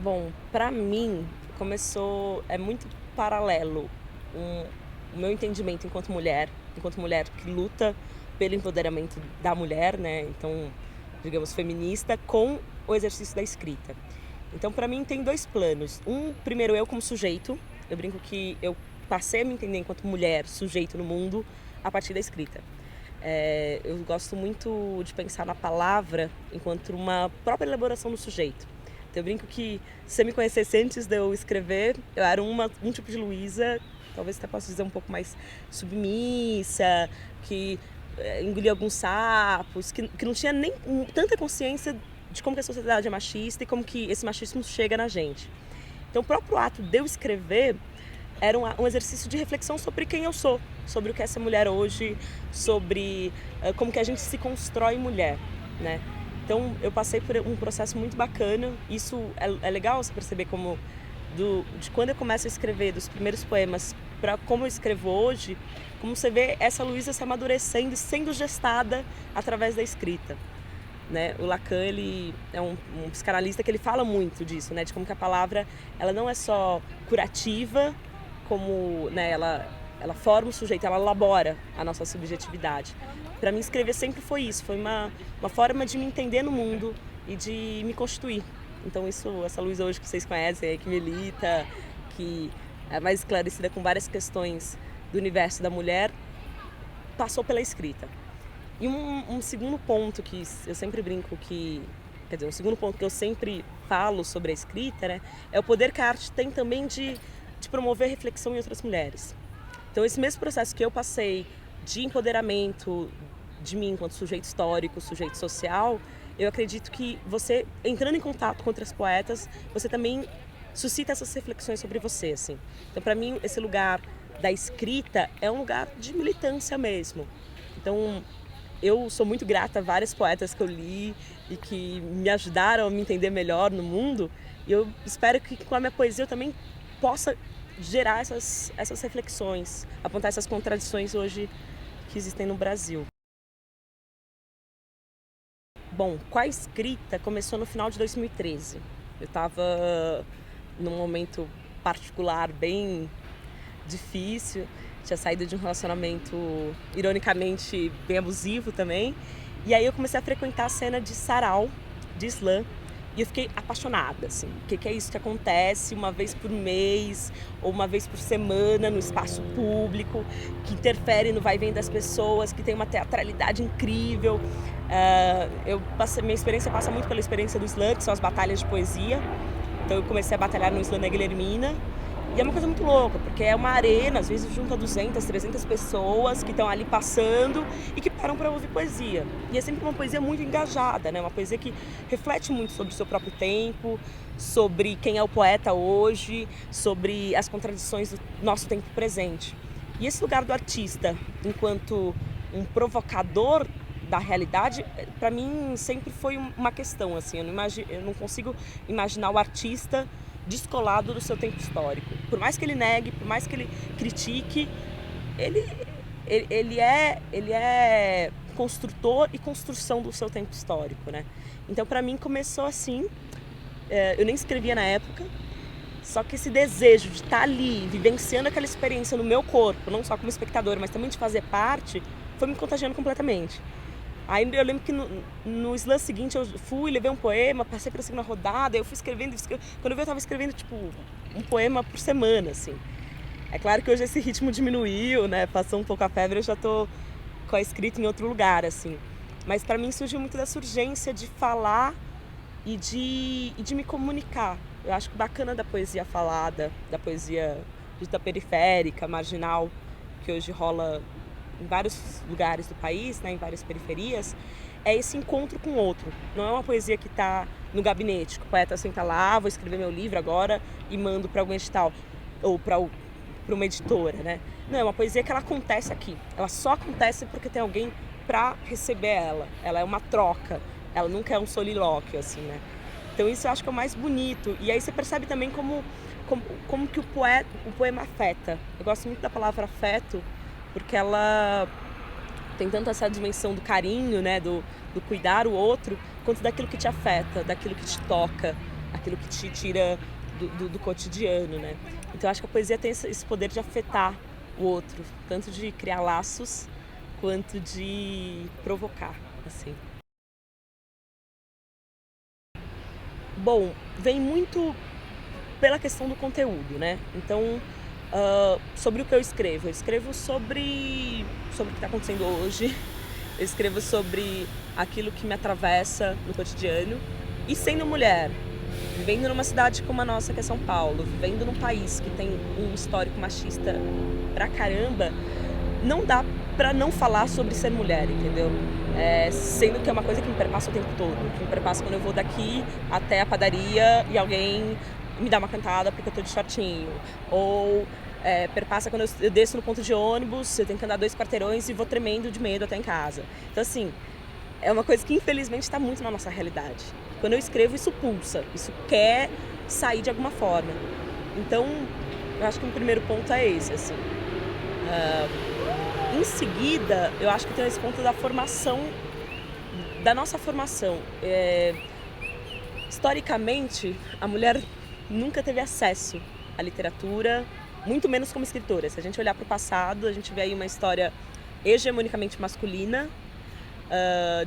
Bom, para mim é muito paralelo o meu entendimento enquanto mulher que luta pelo empoderamento da mulher, né? Então, digamos, feminista, com o exercício da escrita. Então, para mim tem dois planos. Primeiro eu como sujeito, eu brinco que eu passei a me entender enquanto mulher, sujeito no mundo, a partir da escrita. Eu gosto muito de pensar na palavra enquanto uma própria elaboração do sujeito. Então, eu brinco que se você me conhecesse antes de eu escrever, eu era um tipo de Luísa, talvez até possa dizer um pouco mais submissa, que engolia alguns sapos, que não tinha nem tanta consciência de como que a sociedade é machista e como que esse machismo chega na gente. Então, o próprio ato de eu escrever era um exercício de reflexão sobre quem eu sou, sobre o que é ser mulher hoje, sobre como que a gente se constrói mulher, né? Então eu passei por um processo muito bacana. Isso é legal você perceber como de quando eu começo a escrever, dos primeiros poemas para como eu escrevo hoje, como você vê essa Luísa se amadurecendo e sendo gestada através da escrita. Né? O Lacan, ele é um psicanalista que ele fala muito disso, né? De como que a palavra ela não é só curativa, como, né, ela forma o sujeito, ela elabora a nossa subjetividade. Para mim, escrever sempre foi isso, foi uma forma de me entender no mundo e de me constituir. Então, essa Luísa hoje que vocês conhecem, que milita, que é mais esclarecida com várias questões do universo da mulher, passou pela escrita. E um segundo ponto que eu sempre brinco quer dizer, um segundo ponto que eu sempre falo sobre a escrita, né, é o poder que a arte tem também de promover reflexão em outras mulheres. Então, esse mesmo processo que eu passei de empoderamento de mim enquanto sujeito histórico, sujeito social, eu acredito que você, entrando em contato com outras poetas, você também suscita essas reflexões sobre você, assim. Então, para mim, esse lugar da escrita é um lugar de militância mesmo. Então, eu sou muito grata a vários poetas que eu li e que me ajudaram a me entender melhor no mundo. E eu espero que com a minha poesia eu também possa gerar essas reflexões, apontar essas contradições hoje que existem no Brasil. Bom, com a escrita começou no final de 2013. Eu estava num momento particular bem difícil, tinha saído de um relacionamento ironicamente bem abusivo também. E aí eu comecei a frequentar a cena de sarau, de slam, e eu fiquei apaixonada, assim. O que é isso que acontece uma vez por mês ou uma vez por semana no espaço público, que interfere no vai e vem das pessoas, que tem uma teatralidade incrível. Minha experiência passa muito pela experiência do slam, que são as batalhas de poesia. Então eu comecei a batalhar no slam da Guilhermina. E é uma coisa muito louca, porque é uma arena, às vezes junta 200, 300 pessoas que estão ali passando e que param para ouvir poesia. E é sempre uma poesia muito engajada, né? Uma poesia que reflete muito sobre o seu próprio tempo, sobre quem é o poeta hoje, sobre as contradições do nosso tempo presente. E esse lugar do artista, enquanto um provocador da realidade, para mim sempre foi uma questão, assim, eu não consigo imaginar o artista descolado do seu tempo histórico. Por mais que ele negue, por mais que ele critique, ele, ele é construtor e construção do seu tempo histórico, né? Então, para mim, começou assim. Eu nem escrevia na época, só que esse desejo de estar ali, vivenciando aquela experiência no meu corpo, não só como espectador, mas também de fazer parte, foi me contagiando completamente. Aí eu lembro que no slam seguinte eu fui, levei um poema, passei para a segunda rodada, eu fui escrevendo, quando eu vi eu estava escrevendo tipo um poema por semana, assim. É claro que hoje esse ritmo diminuiu, né, passou um pouco a febre, eu já tô com a escrita em outro lugar, assim. Mas para mim surgiu muito dessa urgência de falar e de me comunicar. Eu acho que bacana da poesia falada, da poesia dita periférica, marginal, que hoje rola em vários lugares do país, né, em várias periferias, é esse encontro com o outro. Não é uma poesia que está no gabinete, que o poeta senta lá, vou escrever meu livro agora e mando para algum edital, ou para uma editora, né? Não, é uma poesia que ela acontece aqui. Ela só acontece porque tem alguém para receber ela. Ela é uma troca. Ela nunca é um solilóquio, assim, né? Então isso eu acho que é o mais bonito. E aí você percebe também como que o poema afeta. Eu gosto muito da palavra afeto, porque ela tem tanto essa dimensão do carinho, né, do cuidar o outro, quanto daquilo que te afeta, daquilo que te toca, aquilo que te tira do cotidiano, né? Então acho que a poesia tem esse poder de afetar o outro, tanto de criar laços quanto de provocar, assim. Bom, vem muito pela questão do conteúdo, né? Então, sobre o que eu escrevo sobre o que está acontecendo hoje, eu escrevo sobre aquilo que me atravessa no cotidiano. E sendo mulher, vivendo numa cidade como a nossa, que é São Paulo, vivendo num país que tem um histórico machista pra caramba, não dá pra não falar sobre ser mulher, entendeu? Sendo que é uma coisa que me perpassa o tempo todo, que me perpassa quando eu vou daqui até a padaria e alguém me dá uma cantada porque eu tô de shortinho, ou perpassa quando eu desço no ponto de ônibus, eu tenho que andar 2 quarteirões e vou tremendo de medo até em casa. Então assim, é uma coisa que infelizmente está muito na nossa realidade. Quando eu escrevo, isso pulsa, isso quer sair de alguma forma. Então, eu acho que o primeiro ponto é esse, assim. Em seguida, eu acho que tem esse ponto da formação, da nossa formação. Historicamente, a mulher nunca teve acesso à literatura, muito menos como escritora. Se a gente olhar para o passado, a gente vê aí uma história hegemonicamente masculina,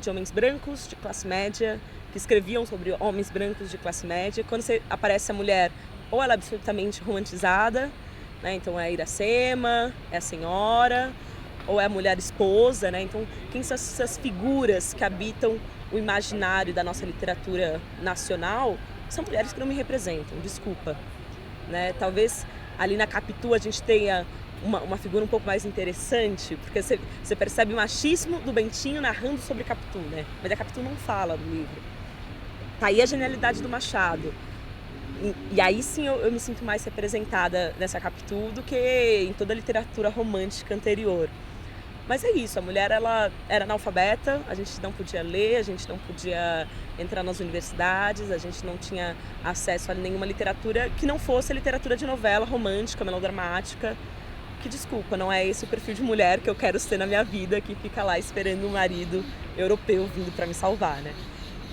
de homens brancos, de classe média, que escreviam sobre homens brancos de classe média. Quando aparece a mulher, ou ela é absolutamente romantizada, né? Então é a Iracema, é a senhora, ou é a mulher esposa, né? Então quem são essas figuras que habitam o imaginário da nossa literatura nacional? São mulheres que não me representam, desculpa, né? Talvez ali na Capitu a gente tenha uma figura um pouco mais interessante, porque você percebe o machismo do Bentinho narrando sobre Capitu, né? Mas a Capitu não fala no livro. Tá aí a genialidade do Machado. E aí sim eu me sinto mais representada nessa Capitu do que em toda a literatura romântica anterior. Mas é isso, a mulher ela era analfabeta, a gente não podia ler, a gente não podia entrar nas universidades, a gente não tinha acesso a nenhuma literatura que não fosse a literatura de novela romântica, melodramática. Que desculpa, não é esse o perfil de mulher que eu quero ser na minha vida, que fica lá esperando um marido europeu vindo para me salvar, né?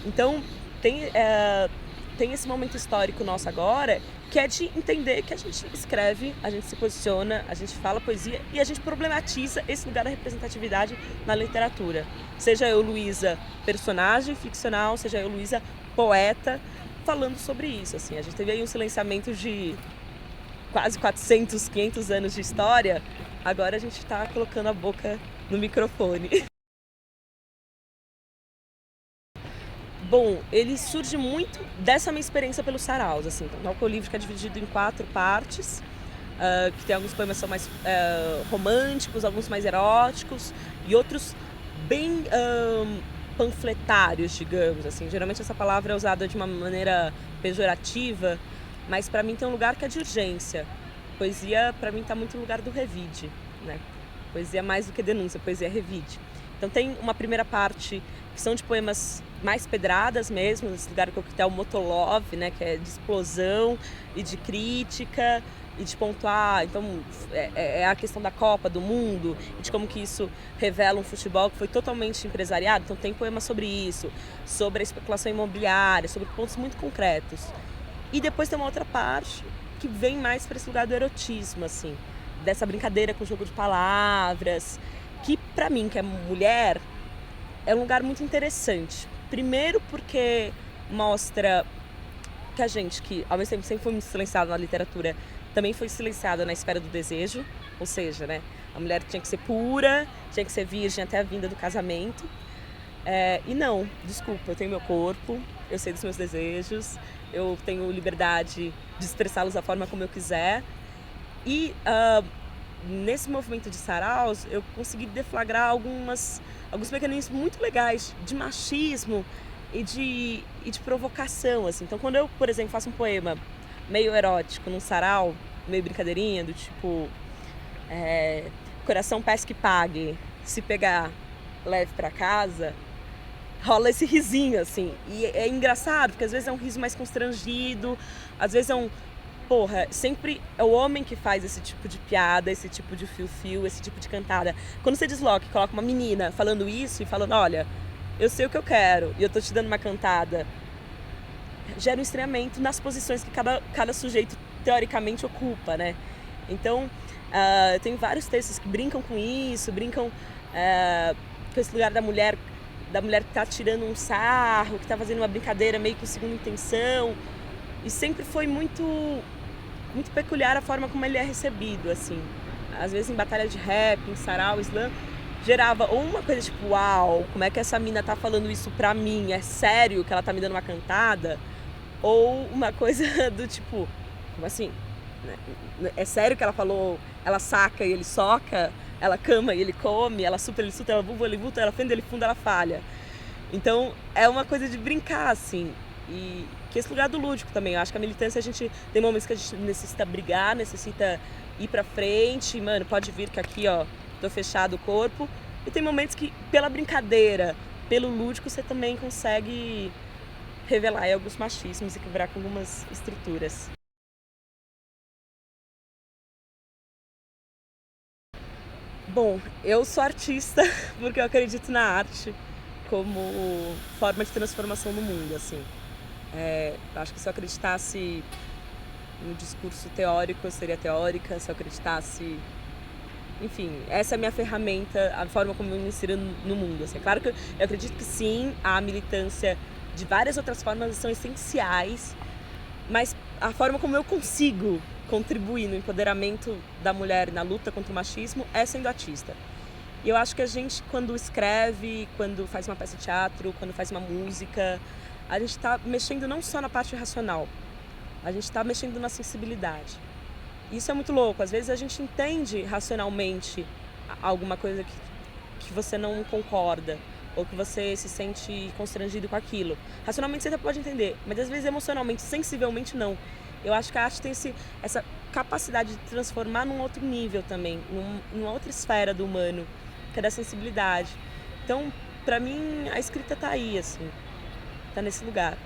Então tem esse momento histórico nosso agora, que é de entender que a gente escreve, a gente se posiciona, a gente fala poesia e a gente problematiza esse lugar da representatividade na literatura. Seja eu, Luísa, personagem ficcional, seja eu, Luísa, poeta, falando sobre isso. Assim, a gente teve aí um silenciamento de quase 400, 500 anos de história, agora a gente está colocando a boca no microfone. Bom, ele surge muito dessa minha experiência pelos saraus, assim. Então, o livro que é dividido em 4 partes, que tem alguns poemas que são mais românticos, alguns mais eróticos e outros bem panfletários, digamos assim. Geralmente essa palavra é usada de uma maneira pejorativa, mas para mim tem um lugar que é de urgência. Poesia, para mim, está muito no lugar do revide, né? Poesia mais do que denúncia, poesia é revide. Então tem uma primeira parte que são de poemas mais pedradas mesmo, nesse lugar que é o Motolov, né? Que é de explosão e de crítica e de pontuar. Então é a questão da Copa, do mundo, e de como que isso revela um futebol que foi totalmente empresariado. Então tem poemas sobre isso, sobre a especulação imobiliária, sobre pontos muito concretos. E depois tem uma outra parte que vem mais para esse lugar do erotismo, assim, dessa brincadeira com o jogo de palavras, que para mim, que é mulher, é um lugar muito interessante. Primeiro porque mostra que a gente, que ao mesmo tempo sempre foi muito silenciada na literatura, também foi silenciada na esfera do desejo, ou seja, né, a mulher tinha que ser pura, tinha que ser virgem até a vinda do casamento. E não, desculpa, eu tenho meu corpo, eu sei dos meus desejos, eu tenho liberdade de expressá-los da forma como eu quiser. E nesse movimento de saraus, eu consegui deflagrar alguns mecanismos muito legais de machismo e de provocação, assim. Então, quando eu, por exemplo, faço um poema meio erótico num sarau, meio brincadeirinha, do tipo coração peça que pague, se pegar, leve pra casa, rola esse risinho, assim. E é engraçado, porque às vezes é um riso mais constrangido, às vezes é sempre é o homem que faz esse tipo de piada, esse tipo de fio-fio, esse tipo de cantada. Quando você desloca e coloca uma menina falando isso e falando, olha, eu sei o que eu quero e eu tô te dando uma cantada gera um estranhamento nas posições que cada sujeito teoricamente ocupa, né? Então, eu tenho vários textos que brincam com isso, brincam com esse lugar da mulher que tá tirando um sarro, que tá fazendo uma brincadeira meio com segunda intenção. E sempre foi muito peculiar a forma como ele é recebido, assim. Às vezes em batalha de rap, em sarau, slam, gerava ou uma coisa tipo, uau, como é que essa mina tá falando isso pra mim? É sério que ela tá me dando uma cantada? Ou uma coisa do tipo, como assim? É sério que ela falou, ela saca e ele soca? Ela cama e ele come? Ela supa, ele suta, ela vulva, ele vulta, ela fenda, ele funda, ela falha. Então é uma coisa de brincar, assim. E que esse lugar do lúdico também. Eu acho que a militância, a gente tem momentos que a gente necessita brigar, necessita ir pra frente. Mano, pode vir que aqui, ó, tô fechado o corpo. E tem momentos que, pela brincadeira, pelo lúdico, você também consegue revelar aí alguns machismos e quebrar com algumas estruturas. Bom, eu sou artista porque eu acredito na arte como forma de transformação no mundo, assim. Acho que se eu acreditasse no discurso teórico, eu seria teórica. Se eu acreditasse... Enfim, essa é a minha ferramenta, a forma como eu me insiro no mundo. Assim. É claro que eu acredito que sim, a militância de várias outras formas são essenciais, mas a forma como eu consigo contribuir no empoderamento da mulher na luta contra o machismo é sendo artista. E eu acho que a gente, quando escreve, quando faz uma peça de teatro, quando faz uma música, a gente está mexendo não só na parte racional, a gente está mexendo na sensibilidade. Isso é muito louco. Às vezes a gente entende racionalmente alguma coisa que você não concorda, ou que você se sente constrangido com aquilo. Racionalmente você até pode entender, mas às vezes emocionalmente, sensivelmente não. Eu acho que a arte tem essa capacidade de transformar num outro nível também, numa outra esfera do humano, que é da sensibilidade. Então, pra mim, a escrita tá aí, assim, tá nesse lugar.